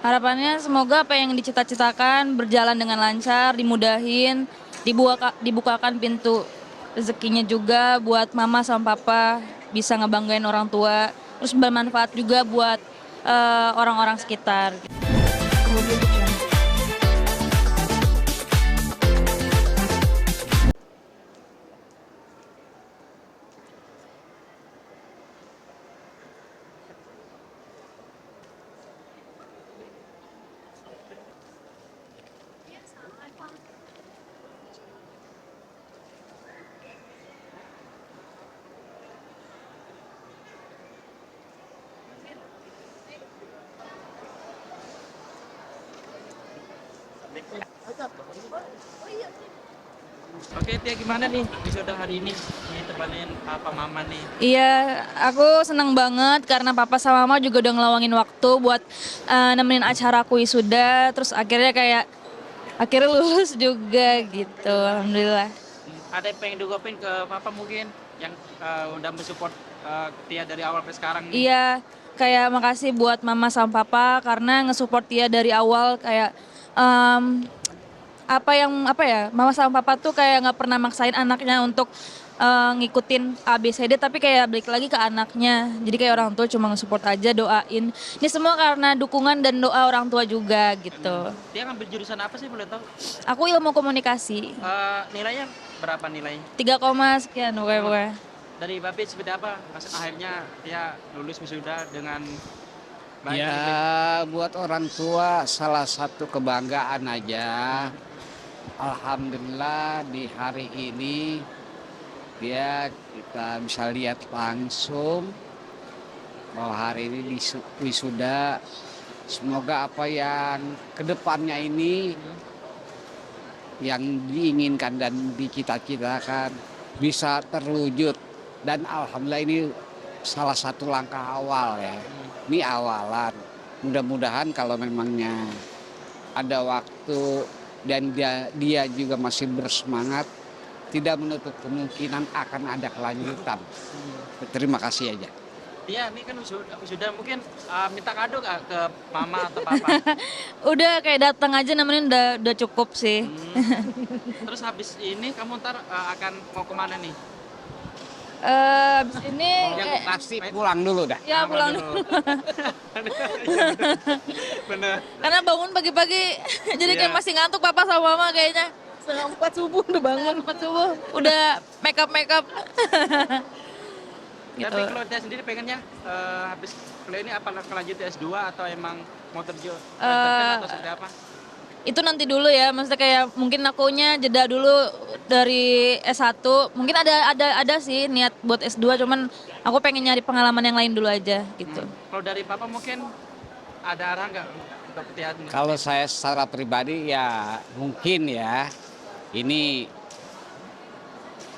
Harapannya semoga apa yang dicita-citakan berjalan dengan lancar, dimudahin, dibukakan pintu rezekinya juga buat mama sama papa, bisa ngebanggain orang tua, terus bermanfaat juga buat orang-orang sekitar. Oke, Tia, gimana nih wisuda hari ini ditemenin papa mama nih? Iya, aku senang banget karena papa sama mama juga udah ngelawangin waktu buat nemenin acara aku wisuda, terus akhirnya lulus juga gitu, alhamdulillah. Ada yang pengen diungkapin ke papa mungkin yang udah mensupport Tia dari awal sampai sekarang nih? Iya, kayak makasih buat mama sama papa karena ngesupport dia dari awal kayak em, apa ya, mama sama papa tuh kayak nggak pernah maksain anaknya untuk ngikutin A B C D tapi kayak balik lagi ke anaknya. Jadi kayak orang tua cuma nge-support aja, doain. Ini semua karena dukungan dan doa orang tua juga gitu. Dia ngambil jurusan apa sih boleh tahu? Aku ilmu komunikasi. Nilainya berapa nilainya? 3, sekian pokoknya. Dari Babe seperti apa? Pas akhirnya Tia lulus wisuda dengan baik. Ya, buat orang tua salah satu kebanggaan aja. Alhamdulillah di hari ini kita bisa lihat langsung bahwa hari ini wisuda. Semoga apa yang kedepannya ini yang diinginkan dan dicita-citakan bisa terwujud. Dan alhamdulillah ini salah satu langkah awal ya. Ini awalan. Mudah-mudahan kalau memangnya ada waktu dan dia juga masih bersemangat, tidak menutup kemungkinan akan ada kelanjutan. Terima kasih aja. Tia, ini kan wisuda mungkin minta kado nggak ke mama atau papa? Udah kayak datang aja nemenin udah cukup sih. Terus habis ini kamu ntar akan mau kemana nih? Abis ini Yang kayak pasti pulang dulu dah. ya pulang dulu. Bener. Karena bangun pagi-pagi jadi kayak Iya. masih ngantuk papa sama mama kayaknya. 3:30 subuh udah bangun, 4 subuh udah make up. Gitu. Tapi kalau Tia sendiri pengennya habis kuliah ini apa lanjut S2 atau emang mau terjun atau seperti apa? Itu nanti dulu ya, maksudnya kayak mungkin akunya jeda dulu dari S1. Mungkin ada sih niat buat S2 cuman aku pengen nyari pengalaman yang lain dulu aja gitu. Kalau dari papa mungkin ada arah nggak untuk Tia? Kalau saya secara pribadi ya mungkin ya ini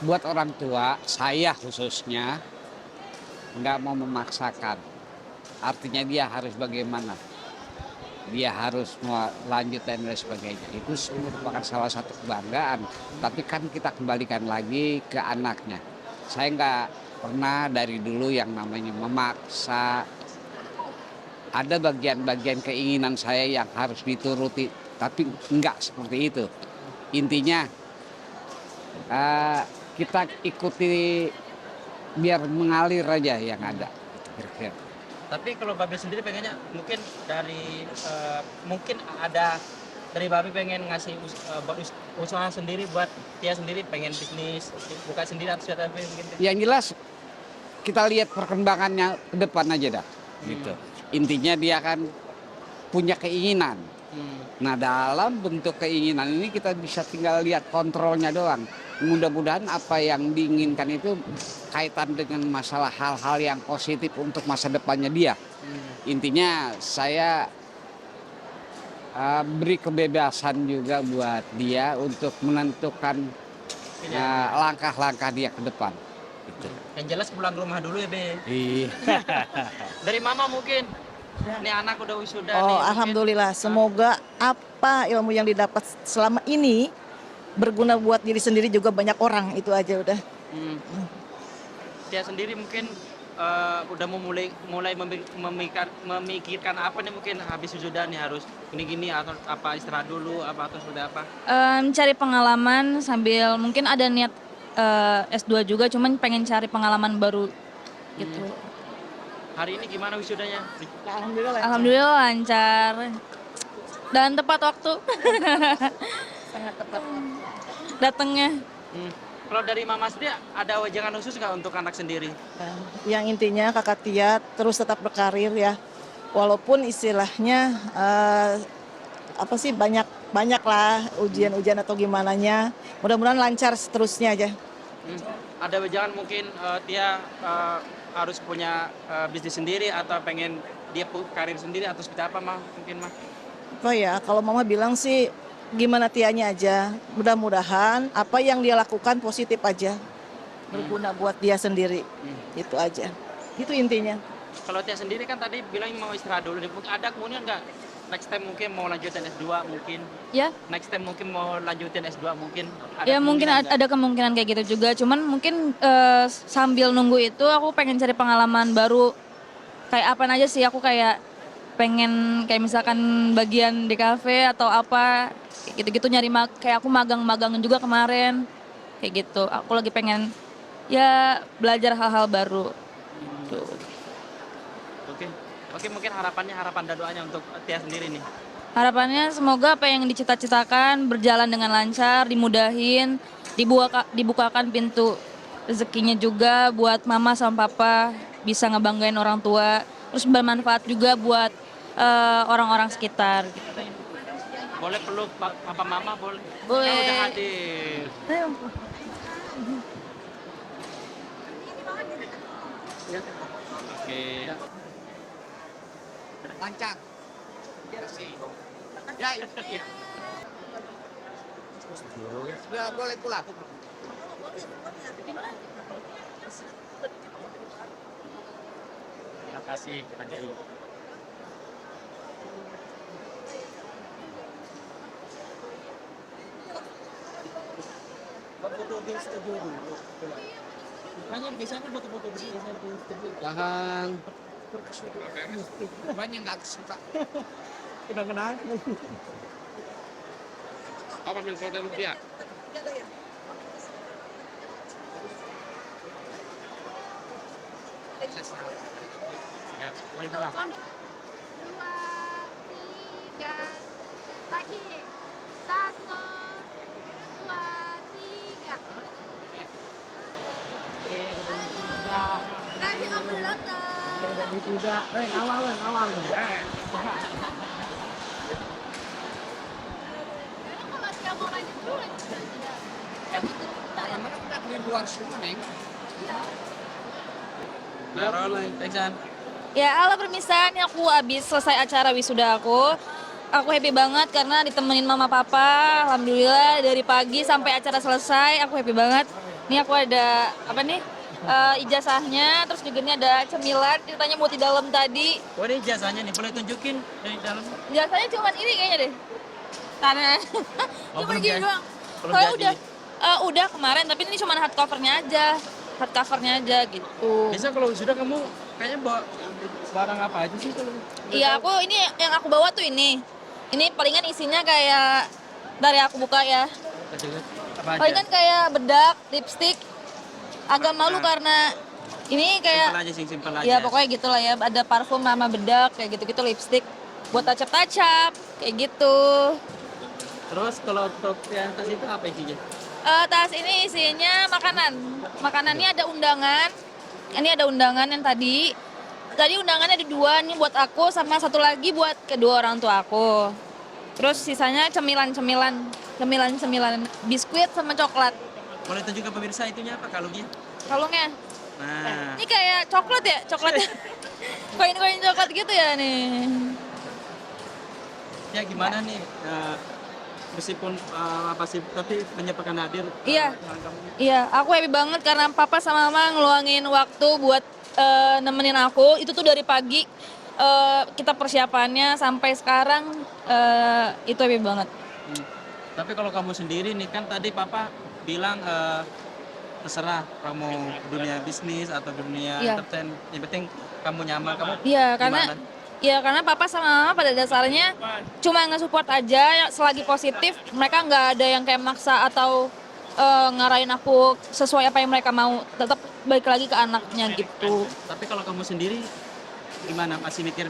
buat orang tua saya khususnya nggak mau memaksakan. Artinya dia harus bagaimana? Dia harus mau lanjut dan lain sebagainya. Itu merupakan salah satu kebanggaan. Tapi kan kita kembalikan lagi ke anaknya. Saya nggak pernah dari dulu yang namanya memaksa. Ada bagian-bagian keinginan saya yang harus dituruti, tapi enggak seperti itu. Intinya kita ikuti biar mengalir aja yang ada. Kira-kira. Tapi kalau Babe sendiri pengennya mungkin dari mungkin ada dari Babe pengen ngasih usaha sendiri buat Tia sendiri, pengen bisnis buka sendiri atau siapa mungkin. Yang jelas kita lihat perkembangannya ke depan aja dah. Gitu. Intinya dia kan punya keinginan. Nah dalam bentuk keinginan ini kita bisa tinggal lihat kontrolnya doang. Mudah-mudahan apa yang diinginkan itu kaitan dengan masalah hal-hal yang positif untuk masa depannya dia. Intinya saya beri kebebasan juga buat dia untuk menentukan langkah-langkah dia ke depan. Gitu. Yang jelas pulang ke rumah dulu ya Be. Iya. Dari mama mungkin. Nih anak udah wisuda nih. Oh, mungkin. alhamdulillah. Semoga apa ilmu yang didapat selama ini berguna buat diri sendiri juga banyak orang. Itu aja udah. Tia sendiri mungkin udah mau mulai memikirkan apa nih, mungkin habis wisuda nih harus gini-gini atau apa istirahat dulu apa atau seperti apa? Cari pengalaman sambil mungkin ada niat S2 juga, cuman pengen cari pengalaman baru gitu. Hari ini gimana wisudanya? Alhamdulillah lancar. Alhamdulillah lancar dan tepat waktu Sangat tepat. datangnya. Kalau dari Mama sendiri ada wejangan khusus nggak untuk anak sendiri? Nah, yang intinya kakak Tia terus tetap berkarir ya, walaupun istilahnya apa sih banyak lah ujian-ujian atau gimana nya, mudah-mudahan lancar seterusnya aja. Ada wejangan mungkin Tia harus punya bisnis sendiri atau pengen dia karir sendiri atau seperti apa mah mungkin mah? Oh ya, kalau mama bilang sih gimana Tianya aja, mudah-mudahan apa yang dia lakukan positif aja, berguna buat dia sendiri, itu aja, itu intinya. Kalau Tia sendiri kan tadi bilang mau istirahat dulu, ada kemudian nggak next time mungkin mau lanjutin S2 mungkin? Ya, Next time mungkin mau lanjutin S2 mungkin? ya mungkin kemungkinan nggak? ada kemungkinan kayak gitu juga. Cuman mungkin sambil nunggu itu aku pengen cari pengalaman baru. Kayak apa aja sih, aku kayak pengen kayak misalkan bagian di kafe atau apa kayak gitu-gitu, nyari kayak aku magang-magang juga kemarin kayak gitu. Aku lagi pengen ya belajar hal-hal baru. Tuh. Oke, mungkin harapan dan doanya untuk Tia sendiri nih. Harapannya semoga apa yang dicita-citakan berjalan dengan lancar, dimudahin, dibukakan pintu rezekinya juga buat mama sama papa, bisa ngebanggain orang tua, terus bermanfaat juga buat orang-orang sekitar gitu. Boleh peluk papa mama boleh? Boleh. Kan udah hadir. Oke. Lancar. Ya, ya boleh pulang. Terima kasih Pak Jai. Makanya biasanya foto-foto begini saya Jangan. Banyak nggak suka. kenal. Apa ambil foto dia? Ya, boleh pulang. 2, 3, lagi 1, 2, 3. Nanti kamu datang. Kalau dia mau lanjut dulu, lanjut aja. Mana kita di luar semua, Neng? Narola, Texan. Ya, halo permisan, ini aku habis selesai acara wisuda aku. Aku happy banget karena ditemenin mama papa. Alhamdulillah dari pagi sampai acara selesai, aku happy banget. Ini aku ada apa nih? Ijazahnya, terus juga ini ada cemilan, ceritanya mau di dalam tadi. Oh, ini jasanya nih, boleh tunjukin dari dalam. Ijazahnya cuma ini kayaknya deh. Karena Oh, cuma belum gini jadi. doang. Belum Soalnya jadi. udah kemarin, tapi ini cuma hardcovernya aja gitu. Biasa kalau sudah kamu kayaknya bawa barang apa aja sih kalau? Iya, aku ini yang aku bawa tuh ini. Ini palingan isinya kayak dari aku buka ya. Apa aja? Palingan kayak bedak, lipstick. Agak malu karena ini Simpel kayak aja sih, simpel aja. ya pokoknya gitulah ya. Ada parfum sama bedak kayak gitu-gitu, lipstick buat tacap-tacap kayak gitu. Terus kalau untuk yang tas itu apa isinya? Tas ini isinya makanan. Makanannya ada undangan. Ini ada undangan yang tadi. Tadi undangannya ada 2 nih buat aku sama satu lagi buat kedua orang tua aku. Terus sisanya cemilan-cemilan, biskuit sama coklat. Boleh tunjukkan pemirsa itunya apa kalungnya? Kalungnya. Nah, Ini kayak coklat ya, coklatnya. Koin-koin coklat gitu ya nih. ya gimana nih? Meskipun apa sih, tapi menyampaikan hadir. Iya. Kamu. Iya, aku happy banget karena papa sama mama ngeluangin waktu buat nemenin aku. Itu tuh dari pagi kita persiapannya sampai sekarang itu happy banget. Tapi kalau kamu sendiri nih kan tadi papa bilang terserah kamu dunia bisnis atau dunia Iya. entertain, yang penting kamu nyaman, kamu Iya, karena gimana? karena papa sama mama pada dasarnya cuma nge-support aja ya, selagi positif. Mereka nggak ada yang kayak maksa atau ngarahin aku sesuai apa yang mereka mau. Tetap balik lagi ke anaknya gitu. Tapi kalau kamu sendiri gimana, masih mikir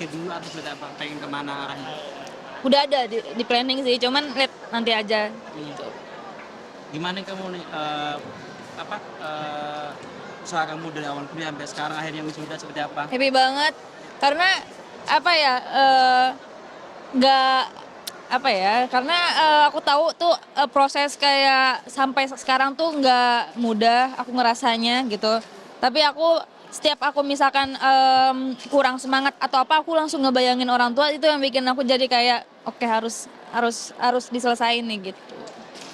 dulu atau sudah apa, pengen kemana arahnya? Udah ada di planning sih, cuman lihat nanti aja. Gitu. Gimana kamu nih apa usaha kamu dari awal kuliah sampai sekarang akhirnya wisuda seperti apa? Happy banget karena apa ya, nggak apa ya, karena aku tahu tuh proses kayak sampai sekarang tuh nggak mudah aku ngerasanya gitu. Tapi setiap aku misalkan kurang semangat atau apa, aku langsung ngebayangin orang tua, itu yang bikin aku jadi kayak oke, harus diselesain nih gitu.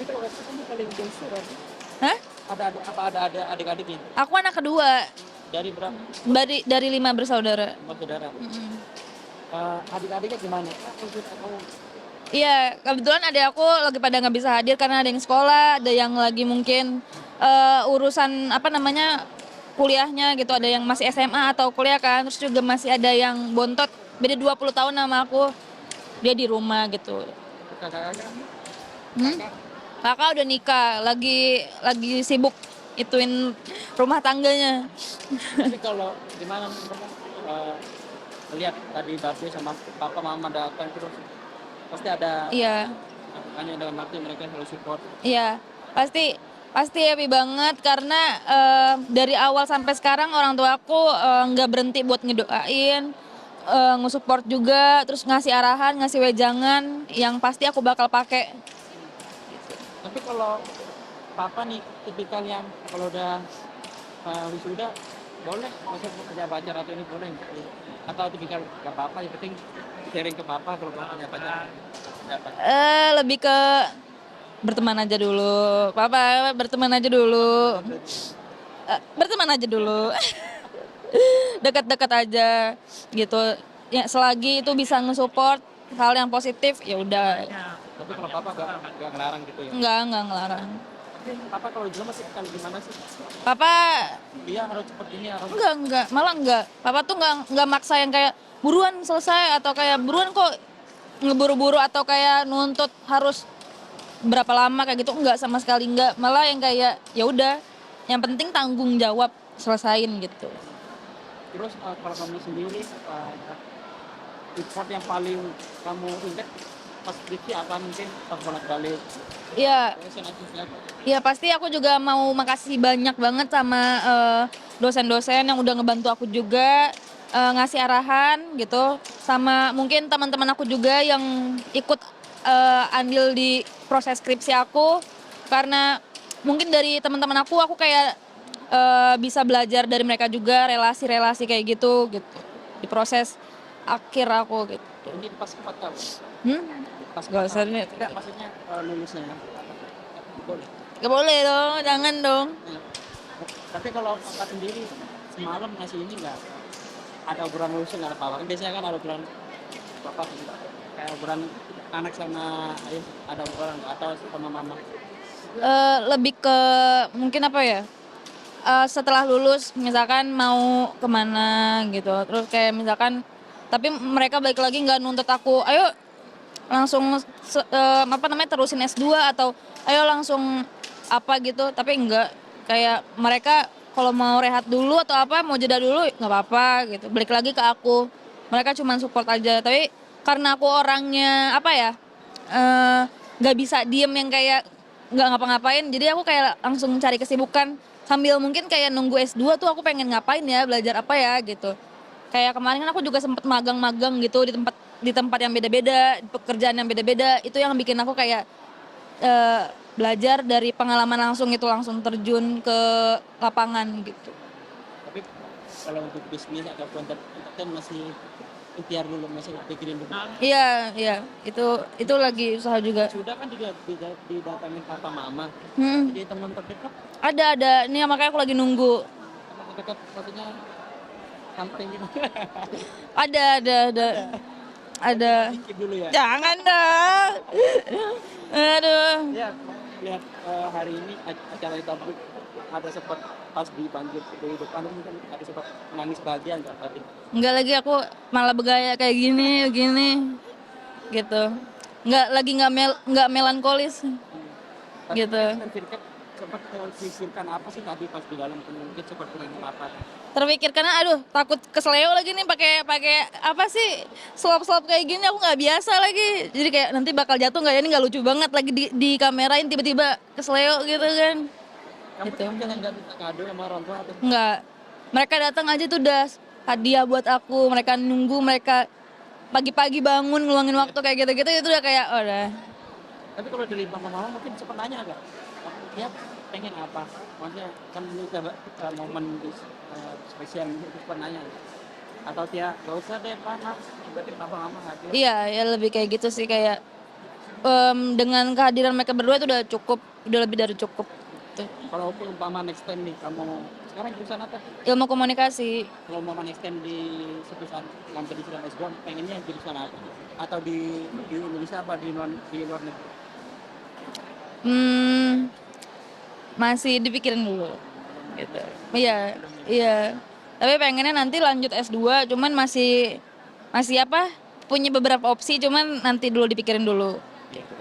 Itu kamu paling bungsu kan? Hah? Ada adik-adik nih? Aku anak kedua Dari berapa? dari 5 bersaudara. Saudara. Mm-mm. Adik-adiknya gimana? Kamu Iya, kebetulan adik aku lagi pada nggak bisa hadir karena ada yang sekolah, ada yang lagi mungkin urusan apa namanya kuliahnya gitu, ada yang masih SMA atau kuliah kan, terus juga masih ada yang bontot, beda 20 tahun sama aku, dia di rumah gitu. kakak-kakak? Hmm? Kakak udah nikah, lagi sibuk ituin rumah tangganya. Tapi kalau gimana lihat tadi Babe sama papa mama datang terus pasti ada Iya. hanya dalam arti mereka selalu support. Iya, pasti happy banget karena dari awal sampai sekarang orang tua aku nggak berhenti buat ngedoain, nge-support juga, terus ngasih arahan, ngasih wejangan yang pasti aku bakal pakai. Tapi kalau papa nih tipikal yang kalau udah wisuda boleh masuk kerja pacar atau ini boleh nggak? Atau tipikal gak apa-apa, yang penting sharing ke papa kalau papa punya pacar. Lebih ke berteman aja dulu, papa berteman aja dulu, berteman aja dulu, dekat-dekat aja gitu. Ya selagi itu bisa nge-support hal yang positif ya udah, Tapi kalau papa gak ngelarang gitu ya. nggak ngelarang. Papa kalau dulu masih kalau gimana sih? Papa Dia harus seperti ini harus. enggak, malah enggak. Papa tuh enggak maksa yang kayak buruan selesai atau kayak buruan kok ngeburu-buru atau kayak nuntut harus berapa lama kayak gitu, enggak, sama sekali enggak. Malah yang kayak ya udah, yang penting tanggung jawab selesain gitu. Terus kalau kamu sendiri effort yang paling kamu ingat pas skripsi apa, mungkin pas bolak-balik Iya, dosen atau siapa? iya pasti aku juga mau makasih banyak banget sama dosen-dosen yang udah ngebantu aku juga, ngasih arahan gitu, sama mungkin teman-teman aku juga yang ikut andil di proses skripsi aku, karena mungkin dari teman-teman aku kayak bisa belajar dari mereka juga, relasi-relasi kayak gitu di proses akhir aku gitu. Ini pas 4 tahun. Pas Gak usah nih. Enggak, maksudnya lulusnya ya. Boleh. Gak boleh dong, jangan dong. Nah, tapi kalau kakak sendiri semalam ngasih ini nggak ada obrolan lulusnya, nggak ada apa-apa? Kan biasanya kan ada obrolan bapak gitu. Kayak obrolan anak sama ayah, ada obrolan nggak, atau sama mama? Lebih ke mungkin apa ya, setelah lulus misalkan mau kemana gitu, terus kayak misalkan, tapi mereka balik lagi nggak nuntut aku ayo langsung apa namanya terusin S2 atau ayo langsung apa gitu, tapi enggak, kayak mereka kalau mau rehat dulu atau apa, mau jeda dulu nggak apa-apa gitu, balik lagi ke aku, mereka cuma support aja. Tapi karena aku orangnya apa ya, nggak bisa diem yang kayak nggak ngapa-ngapain, jadi aku kayak langsung cari kesibukan sambil mungkin kayak nunggu S2 tuh aku pengen ngapain ya, belajar apa ya gitu. Kayak kemarin kan aku juga sempet magang-magang gitu di tempat yang beda-beda, di pekerjaan yang beda-beda, itu yang bikin aku kayak belajar dari pengalaman langsung, itu langsung terjun ke lapangan gitu. Tapi kalau untuk bisnis ataupun entertain masih ikhtiar dulu, masih pikirin dulu. Iya, itu lagi usaha juga. Sudah kan juga didatangin papa mama, Hmm, jadi teman terdekat, ada, ini makanya aku lagi nunggu. teman terdekat maksudnya samping gitu. Ada. Dikit dulu ya. Jangan dong. Aduh. Ya, lihat hari ini acara itu ada sempat pas di banjir di depan mungkin ada sempat menangis bahagia nggak tadi? Enggak lagi, aku malah bergaya kayak gini gitu. Nggak melankolis gitu. Terpikirkan sempat terpikirkan apa sih tadi pas di dalam mungkin seperti apa? Terpikir karena aduh takut kesleo lagi nih pakai apa sih selop kayak gini, aku nggak biasa lagi, jadi kayak nanti bakal jatuh nggak ya, ini nggak lucu banget lagi di kamerain tiba-tiba kesleo gitu kan. Kamu Gitu. jangan nggak minta kado sama orang tua atau Nggak, mereka datang aja tuh udah hadiah buat aku, mereka nunggu, mereka pagi-pagi bangun ngeluangin waktu kayak gitu-gitu, itu udah kayak oh, udah. tapi kalau dari bang mama mungkin sempat nanya nggak? Dia pengen apa? Maksudnya kan ini momen spesial itu sempat nanya nggak? Atau dia nggak usah deh panas, berarti papa mama hadir. Iya ya lebih kayak gitu sih, kayak dengan kehadiran mereka berdua itu udah cukup, udah lebih dari cukup. Tuh. Kalau umpama next time nih kamu sekarang jurusan apa? Ilmu komunikasi. Kalau umpama next time di jurusan kompetisi dan S2 pengennya jurusan apa? Atau di Indonesia apa di luar negeri? Masih dipikirin dulu gitu. Iya. Tapi pengennya nanti lanjut S2, cuman masih apa? Punya beberapa opsi, cuman nanti dulu dipikirin dulu. Gitu.